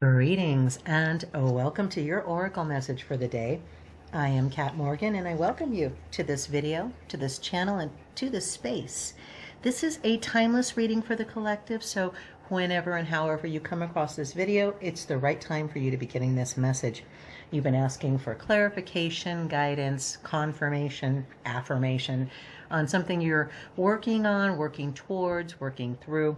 Greetings and welcome to your Oracle message for the day. I am Kat Morgan and I welcome you to this video, to this channel, and to this space. This is a timeless reading for the collective, so whenever and however you come across this video, it's the right time for you to be getting this message. You've been asking for clarification, guidance, confirmation, affirmation on something you're working on, working towards, working through.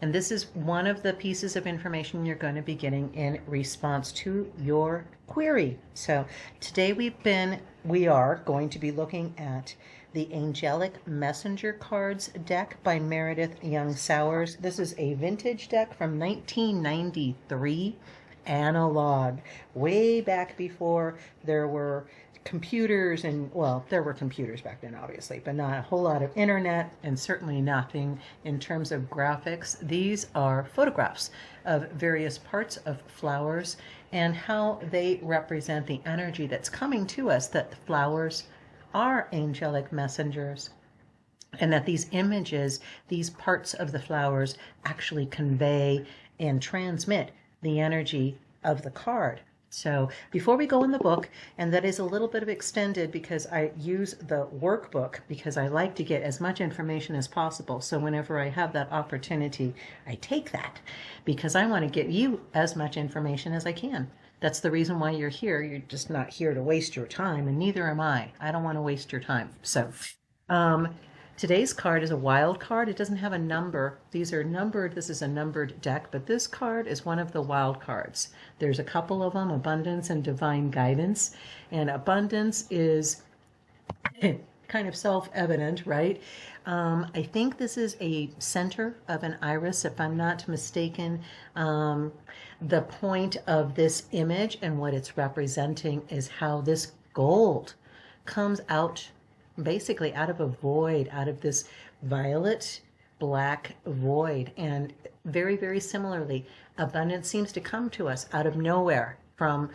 And this is one of the pieces of information you're going to be getting in response to your query. So today we are going to be looking at the Angelic Messenger Cards deck by Meredith Young-Sowers. This is a vintage deck from 1993, analog, way back before there were computers, and well, there were computers back then obviously, but not a whole lot of internet, and certainly nothing in terms of graphics. These are photographs of various parts of flowers and how they represent the energy that's coming to us, that the flowers are angelic messengers, and that these images, these parts of the flowers, actually convey and transmit the energy of the card. So before we go in the book, and that is a little bit of extended because I use the workbook because I like to get as much information as possible. So whenever I have that opportunity, I take that because I want to get you as much information as I can. That's the reason why you're here. You're just not here to waste your time, and neither am I. I don't want to waste your time. So today's card is a wild card. It doesn't have a number. These are numbered. This is a numbered deck, but this card is one of the wild cards. There's a couple of them, abundance and divine guidance. And abundance is kind of self-evident, right? I think this is a center of an iris, if I'm not mistaken. The point of this image and what it's representing is how this gold comes out basically out of a void, out of this violet black void. And very, very similarly, abundance seems to come to us out of nowhere from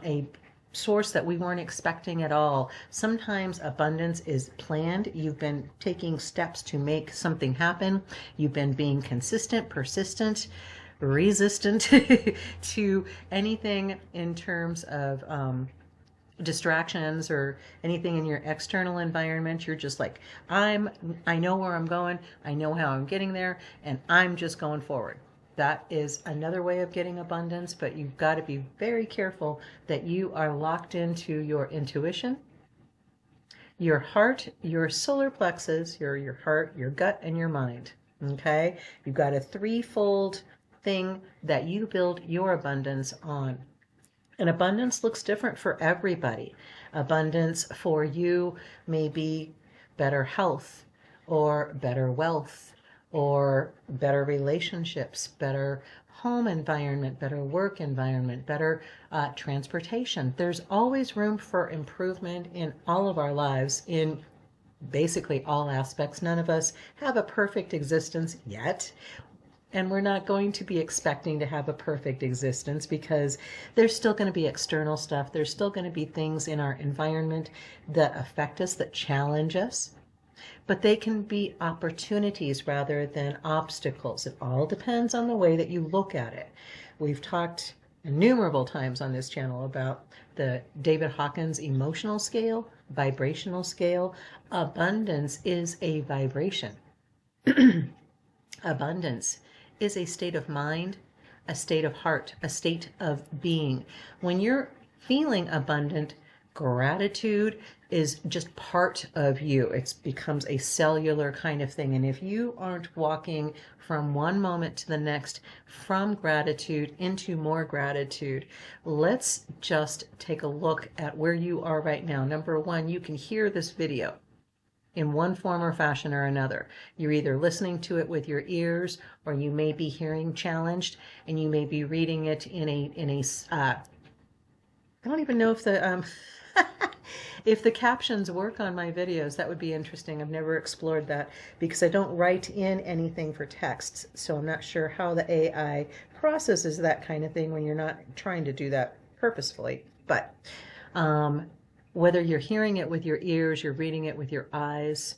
a source that we weren't expecting at all. Sometimes abundance is planned. You've been taking steps to make something happen. You've been being consistent, persistent, resistant to anything in terms of distractions or anything in your external environment. You're just like, I know where I'm going, I know how I'm getting there, and I'm just going forward. That is another way of getting abundance, but you've got to be very careful that you are locked into your intuition, your heart, your solar plexus, your heart, your gut, and your mind. Okay? You've got a threefold thing that you build your abundance on. And abundance looks different for everybody. Abundance for you may be better health, or better wealth, or better relationships, better home environment, better work environment, better transportation. There's always room for improvement in all of our lives, in basically all aspects. None of us have a perfect existence yet. And we're not going to be expecting to have a perfect existence because there's still going to be external stuff. There's still going to be things in our environment that affect us, that challenge us. But they can be opportunities rather than obstacles. It all depends on the way that you look at it. We've talked innumerable times on this channel about the David Hawkins emotional scale, vibrational scale. Abundance is a vibration. Abundance is a state of mind, a state of heart, a state of being. When you're feeling abundant, gratitude is just part of you. It becomes a cellular kind of thing. And if you aren't walking from one moment to the next, from gratitude into more gratitude, let's just take a look at where you are right now. Number one, you can hear this video in one form or fashion or another. You're either listening to it with your ears, or you may be hearing challenged, and you may be reading it in a I don't even know if the if the captions work on my videos. That would be interesting. I've never explored that because I don't write in anything for texts, so I'm not sure how the AI processes that kind of thing when you're not trying to do that purposefully. But whether you're hearing it with your ears, you're reading it with your eyes,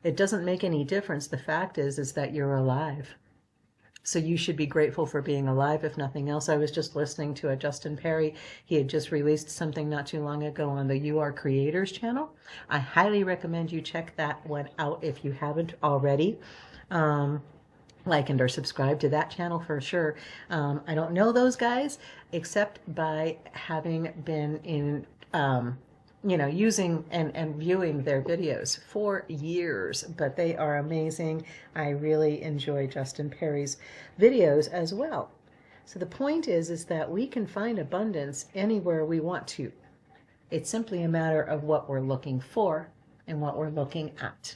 it doesn't make any difference. The fact is that you're alive. So you should be grateful for being alive, if nothing else. I was just listening to a Justin Perry. He had just released something not too long ago on the You Are Creators channel. I highly recommend you check that one out if you haven't already. Like and or subscribe to that channel for sure. I don't know those guys except by having been in using and viewing their videos for years, but they are amazing. I really enjoy Justin Perry's videos as well. So the point is that we can find abundance anywhere we want to. It's simply a matter of what we're looking for and what we're looking at.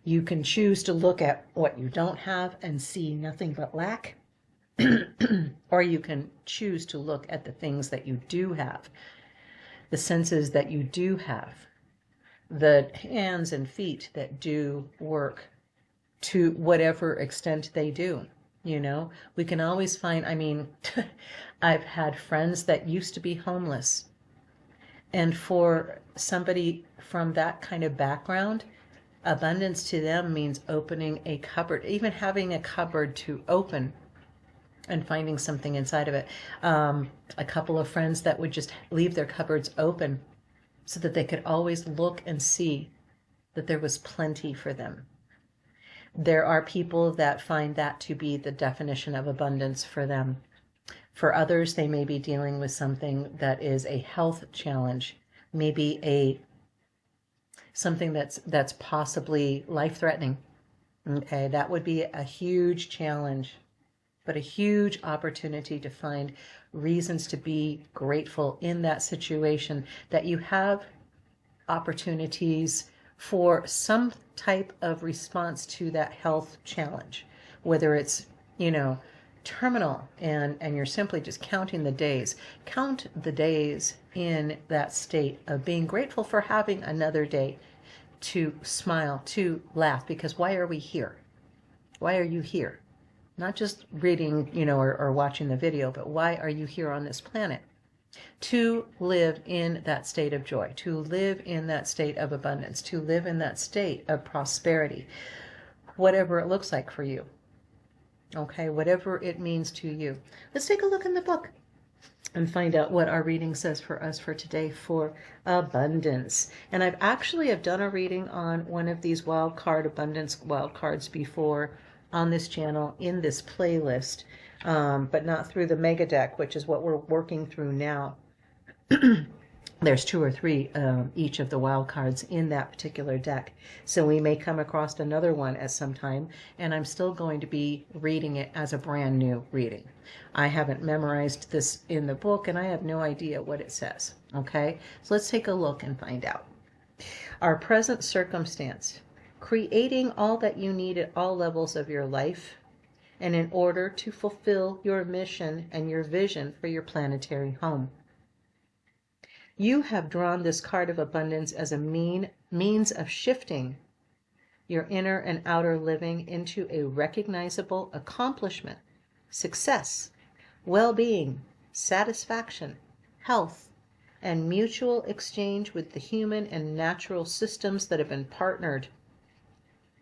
You can choose to look at what you don't have and see nothing but lack, or you can choose to look at the things that you do have, the senses that you do have, the hands and feet that do work to whatever extent they do. You know, we can always find, I mean, I've had friends that used to be homeless. And for somebody from that kind of background, abundance to them means opening a cupboard, even having a cupboard to open and finding something inside of it. A couple of friends that would just leave their cupboards open so that they could always look and see that there was plenty for them. There are people that find that to be the definition of abundance for them. For others, they may be dealing with something that is a health challenge, maybe something that's possibly life-threatening. Okay, that would be a huge challenge, but a huge opportunity to find reasons to be grateful in that situation, that you have opportunities for some type of response to that health challenge, whether it's, terminal and you're simply just counting the days. Count the days in that state of being grateful for having another day to smile, to laugh, because why are we here? Why are you here? Not just reading, or watching the video, but why are you here on this planet? To live in that state of joy, to live in that state of abundance, to live in that state of prosperity, whatever it looks like for you. Okay, whatever it means to you. Let's take a look in the book and find out what our reading says for us for today for abundance. And I've done a reading on one of these abundance wildcards before on this channel in this playlist, but not through the MEGADECK, which is what we're working through now. There's 2 or 3 each of the wild cards in that particular deck. So we may come across another one at some time, and I'm still going to be reading it as a brand new reading. I haven't memorized this in the book, and I have no idea what it says. Okay, so let's take a look and find out. Our present circumstance, creating all that you need at all levels of your life, and in order to fulfill your mission and your vision for your planetary home. You have drawn this card of abundance as a means of shifting your inner and outer living into a recognizable accomplishment, success, well-being, satisfaction, health, and mutual exchange with the human and natural systems that have been partnered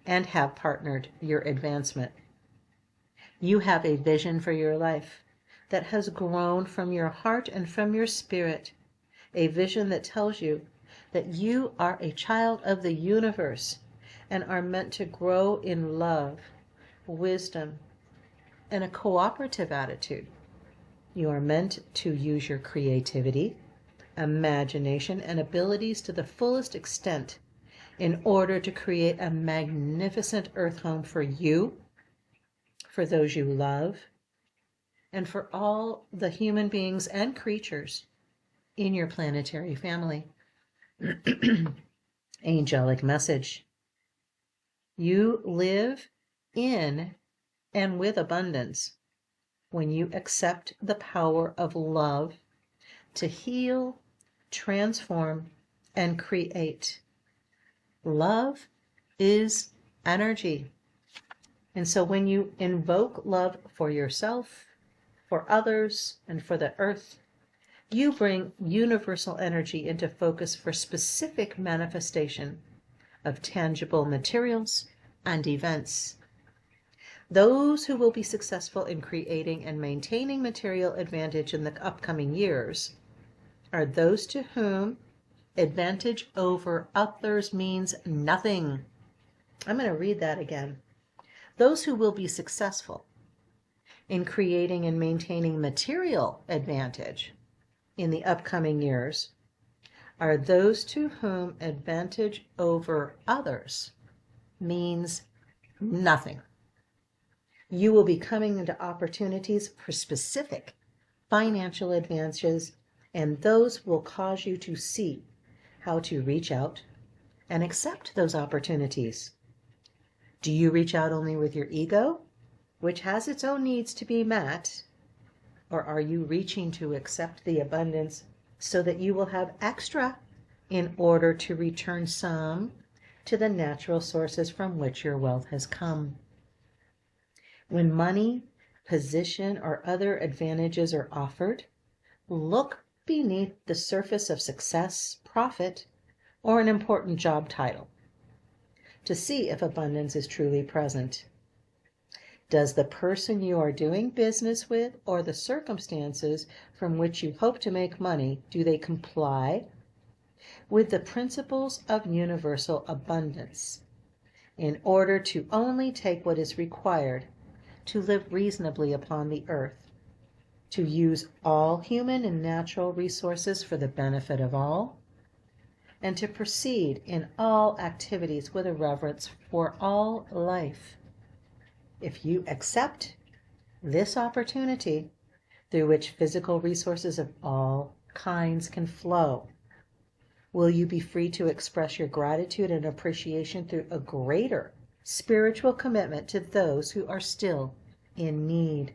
and have partnered your advancement. You have a vision for your life that has grown from your heart and from your spirit. A vision that tells you that you are a child of the universe and are meant to grow in love, wisdom, and a cooperative attitude. You are meant to use your creativity, imagination, and abilities to the fullest extent in order to create a magnificent earth home for you, for those you love, and for all the human beings and creatures in your planetary family. Angelic message. You live in and with abundance when you accept the power of love to heal, transform, and create. Love is energy. And so when you invoke love for yourself, for others, and for the earth, you bring universal energy into focus for specific manifestation of tangible materials and events. Those who will be successful in creating and maintaining material advantage in the upcoming years are those to whom advantage over others means nothing. I'm going to read that again. Those who will be successful in creating and maintaining material advantage in the upcoming years are those to whom advantage over others means nothing. You will be coming into opportunities for specific financial advantages, and those will cause you to see how to reach out and accept those opportunities. Do you reach out only with your ego, which has its own needs to be met, or are you reaching to accept the abundance so that you will have extra in order to return some to the natural sources from which your wealth has come? When money, position, or other advantages are offered, look beneath the surface of success, profit, or an important job title to see if abundance is truly present. Does the person you are doing business with or the circumstances from which you hope to make money, do they comply with the principles of universal abundance in order to only take what is required to live reasonably upon the earth, to use all human and natural resources for the benefit of all, and to proceed in all activities with a reverence for all life? If you accept this opportunity through which physical resources of all kinds can flow, will you be free to express your gratitude and appreciation through a greater spiritual commitment to those who are still in need?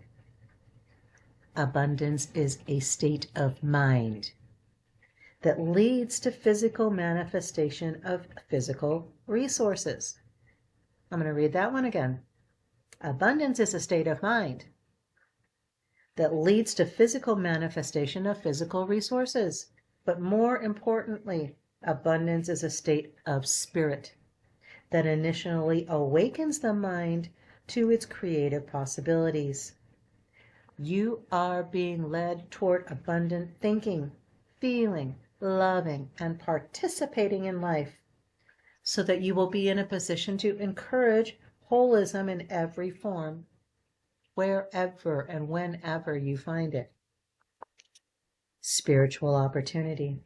Abundance is a state of mind that leads to physical manifestation of physical resources. I'm going to read that one again. Abundance is a state of mind that leads to physical manifestation of physical resources. But more importantly, abundance is a state of spirit that initially awakens the mind to its creative possibilities. You are being led toward abundant thinking, feeling, loving, and participating in life, so that you will be in a position to encourage holism in every form, wherever and whenever you find it. Spiritual opportunity.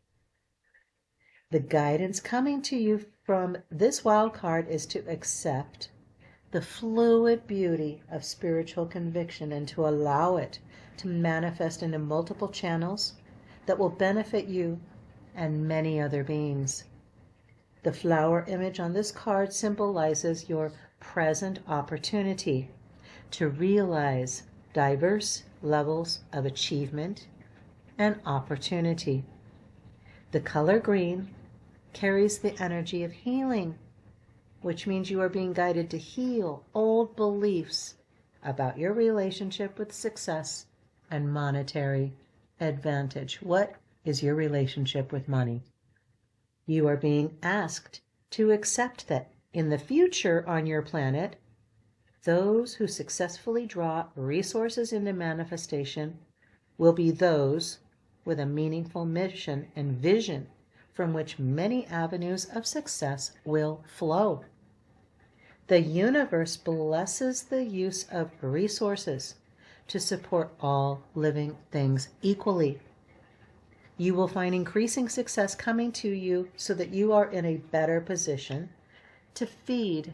The guidance coming to you from this wild card is to accept the fluid beauty of spiritual conviction and to allow it to manifest into multiple channels that will benefit you and many other beings. The flower image on this card symbolizes your present opportunity to realize diverse levels of achievement and opportunity. The color green carries the energy of healing, which means you are being guided to heal old beliefs about your relationship with success and monetary advantage. What is your relationship with money? You are being asked to accept that in the future on your planet, those who successfully draw resources into manifestation will be those with a meaningful mission and vision from which many avenues of success will flow. The universe blesses the use of resources to support all living things equally. You will find increasing success coming to you so that you are in a better position to feed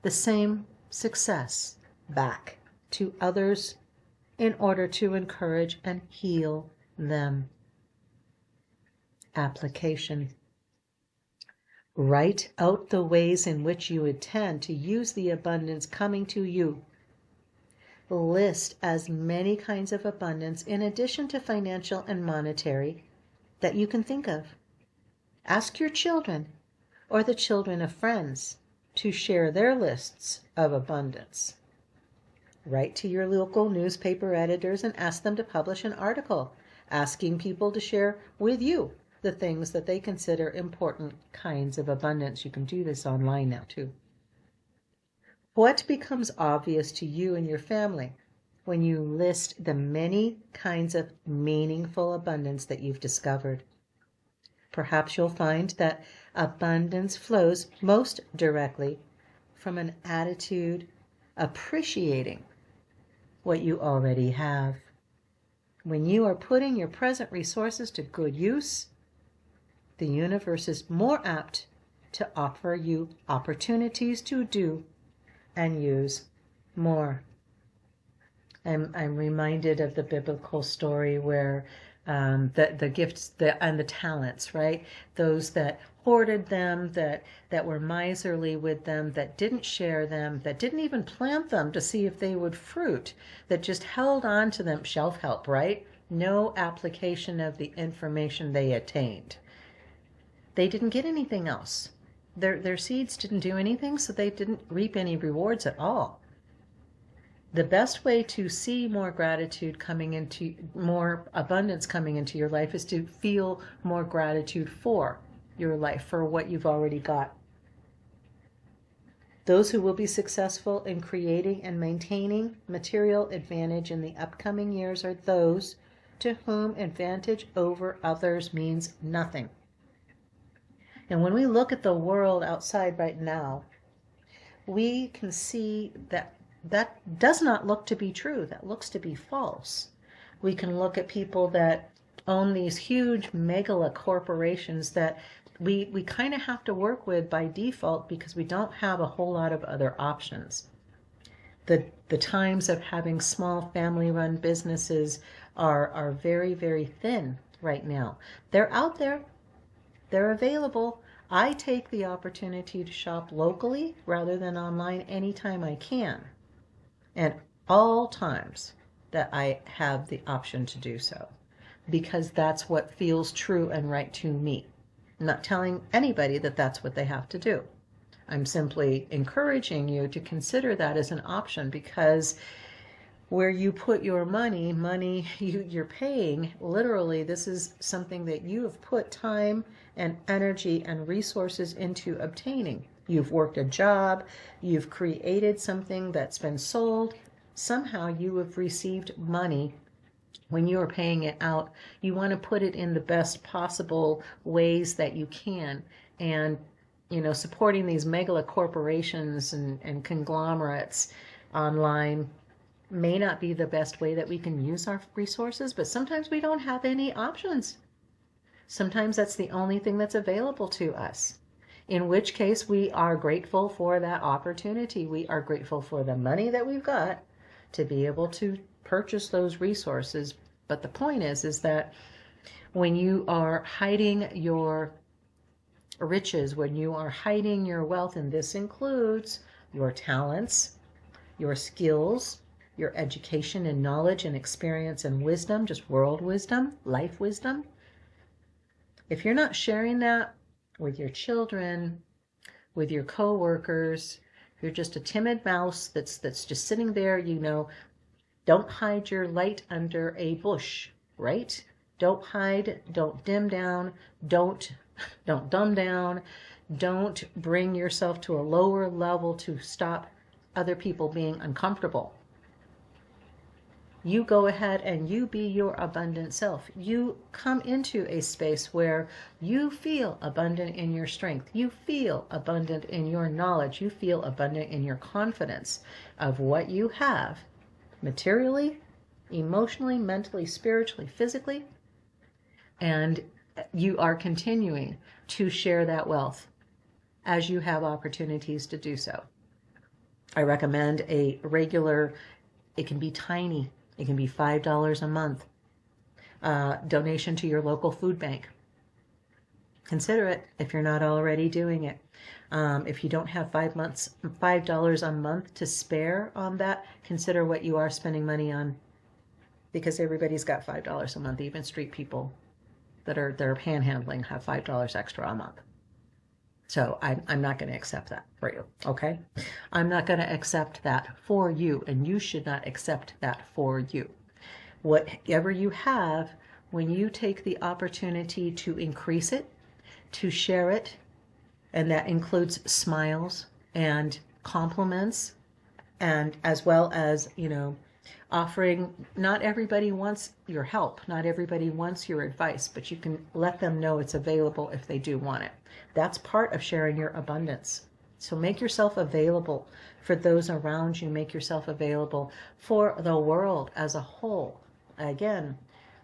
the same success back to others in order to encourage and heal them. Application. Write out the ways in which you intend to use the abundance coming to you. List as many kinds of abundance in addition to financial and monetary that you can think of. Ask your children or the children of friends to share their lists of abundance. Write to your local newspaper editors and ask them to publish an article asking people to share with you the things that they consider important kinds of abundance. You can do this online now too. What becomes obvious to you and your family when you list the many kinds of meaningful abundance that you've discovered? Perhaps you'll find that abundance flows most directly from an attitude appreciating what you already have. When you are putting your present resources to good use, the universe is more apt to offer you opportunities to do and use more. I'm reminded of the biblical story where the gifts and the talents, right? Those that hoarded them, that were miserly with them, that didn't share them, that didn't even plant them to see if they would fruit, that just held on to them, shelf help, right? No application of the information they attained. They didn't get anything else. Their seeds didn't do anything, so they didn't reap any rewards at all. The best way to see more gratitude coming into, more abundance coming into your life, is to feel more gratitude for your life, for what you've already got. Those who will be successful in creating and maintaining material advantage in the upcoming years are those to whom advantage over others means nothing. And when we look at the world outside right now, we can see that does not look to be true. That looks to be false. We can look at people that own these huge megala corporations that we kind of have to work with by default because we don't have a whole lot of other options. The times of having small family-run businesses are very, very thin right now. They're out there. They're available. I take the opportunity to shop locally rather than online anytime I can. And all times that I have the option to do so, because that's what feels true and right to me. I'm not telling anybody that that's what they have to do. I'm simply encouraging you to consider that as an option, because where you put your money you're paying, literally, this is something that you have put time and energy and resources into obtaining. You've worked a job, you've created something that's been sold. Somehow you have received money. When you are paying it out, you want to put it in the best possible ways that you can. And, supporting these megala corporations and conglomerates online may not be the best way that we can use our resources, but sometimes we don't have any options. Sometimes that's the only thing that's available to us. In which case, we are grateful for that opportunity. We are grateful for the money that we've got to be able to purchase those resources. But the point is that when you are hiding your riches, when you are hiding your wealth, and this includes your talents, your skills, your education and knowledge and experience and wisdom, just world wisdom, life wisdom, if you're not sharing that with your children, with your co-workers, you're just a timid mouse that's just sitting there, don't hide your light under a bush, right? Don't hide, don't dim down, don't dumb down, don't bring yourself to a lower level to stop other people being uncomfortable. You go ahead and you be your abundant self. You come into a space where you feel abundant in your strength. You feel abundant in your knowledge. You feel abundant in your confidence of what you have materially, emotionally, mentally, spiritually, physically. And you are continuing to share that wealth as you have opportunities to do so. I recommend a regular, it can be tiny, it can be $5 a month, donation to your local food bank. Consider it if you're not already doing it. If you don't have $5 a month to spare on that, consider what you are spending money on, because everybody's got $5 a month. Even street people that are panhandling have $5 extra a month. So I'm not going to accept that for you, okay? I'm not going to accept that for you, and you should not accept that for you. Whatever you have, when you take the opportunity to increase it, to share it, and that includes smiles and compliments And as well as, you know, offering, not everybody wants your help, not everybody wants your advice, but you can let them know it's available if they do want it. That's part of sharing your abundance. So make yourself available for those around you, make yourself available for the world as a whole. Again,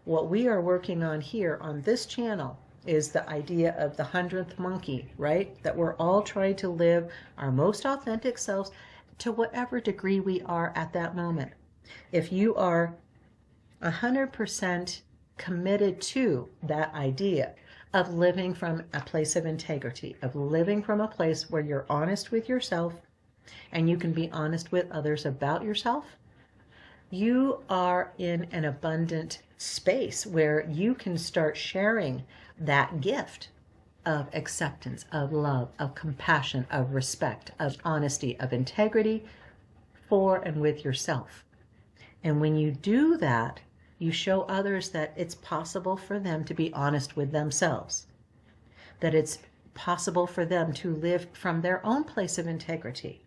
what we are working on here on this channel is the idea of the 100th monkey, right? That we're all trying to live our most authentic selves to whatever degree we are at that moment. If you are 100% committed to that idea of living from a place of integrity, of living from a place where you're honest with yourself and you can be honest with others about yourself, you are in an abundant space where you can start sharing that gift of acceptance, of love, of compassion, of respect, of honesty, of integrity for and with yourself. And when you do that, you show others that it's possible for them to be honest with themselves, that it's possible for them to live from their own place of integrity,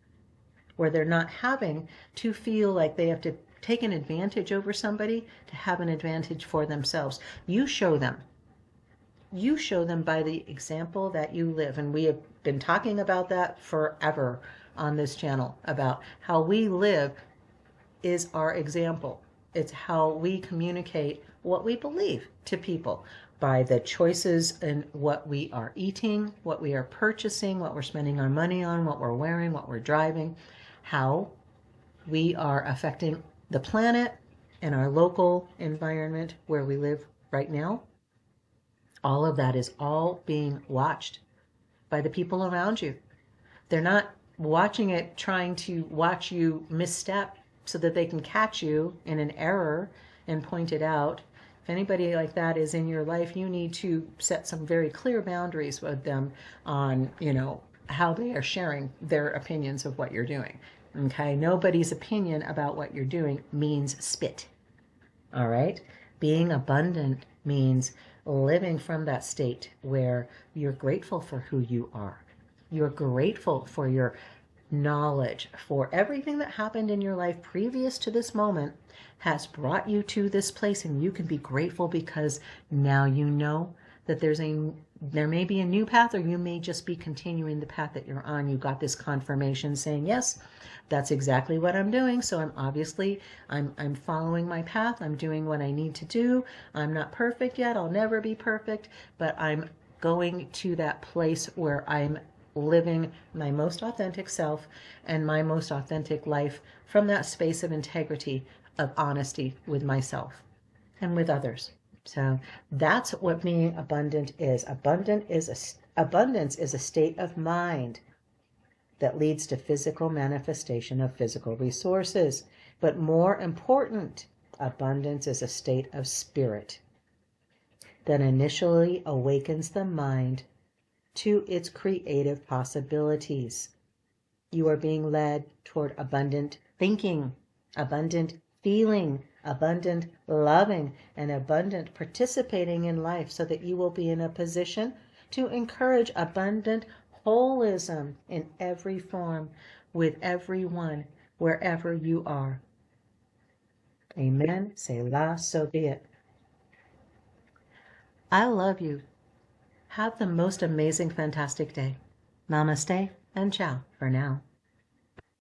where they're not having to feel like they have to take an advantage over somebody to have an advantage for themselves. You show them. You show them by the example that you live. And we have been talking about that forever on this channel, about how we live is our example. It's how we communicate what we believe to people by the choices in what we are eating, what we are purchasing, what we're spending our money on, what we're wearing, what we're driving, how we are affecting the planet and our local environment where we live right now. All of that is all being watched by the people around you. They're not watching it, trying to watch you misstep so that they can catch you in an error and point it out. If anybody like that is in your life, you need to set some very clear boundaries with them on, you know, how they are sharing their opinions of what you're doing. Okay, nobody's opinion about what you're doing means spit. All right, being abundant means living from that state where you're grateful for who you are. You're grateful for your knowledge, for everything that happened in your life previous to this moment has brought you to this place, and you can be grateful because now you know that there may be a new path, or you may just be continuing the path that you're on. You got this confirmation saying, yes, that's exactly what I'm doing. So I'm following my path. I'm doing what I need to do. I'm not perfect yet. I'll never be perfect, but I'm going to that place where I'm living my most authentic self and my most authentic life from that space of integrity, of honesty with myself and with others. So that's what being abundant is. Abundance is a state of mind that leads to physical manifestation of physical resources. But more important, abundance is a state of spirit that initially awakens the mind to its creative possibilities. You are being led toward abundant thinking, abundant feeling, abundant loving, and abundant participating in life, so that you will be in a position to encourage abundant holism in every form with everyone wherever you are. Amen. Selah, so be it. I love you. Have the most amazing, fantastic day. Namaste and ciao for now.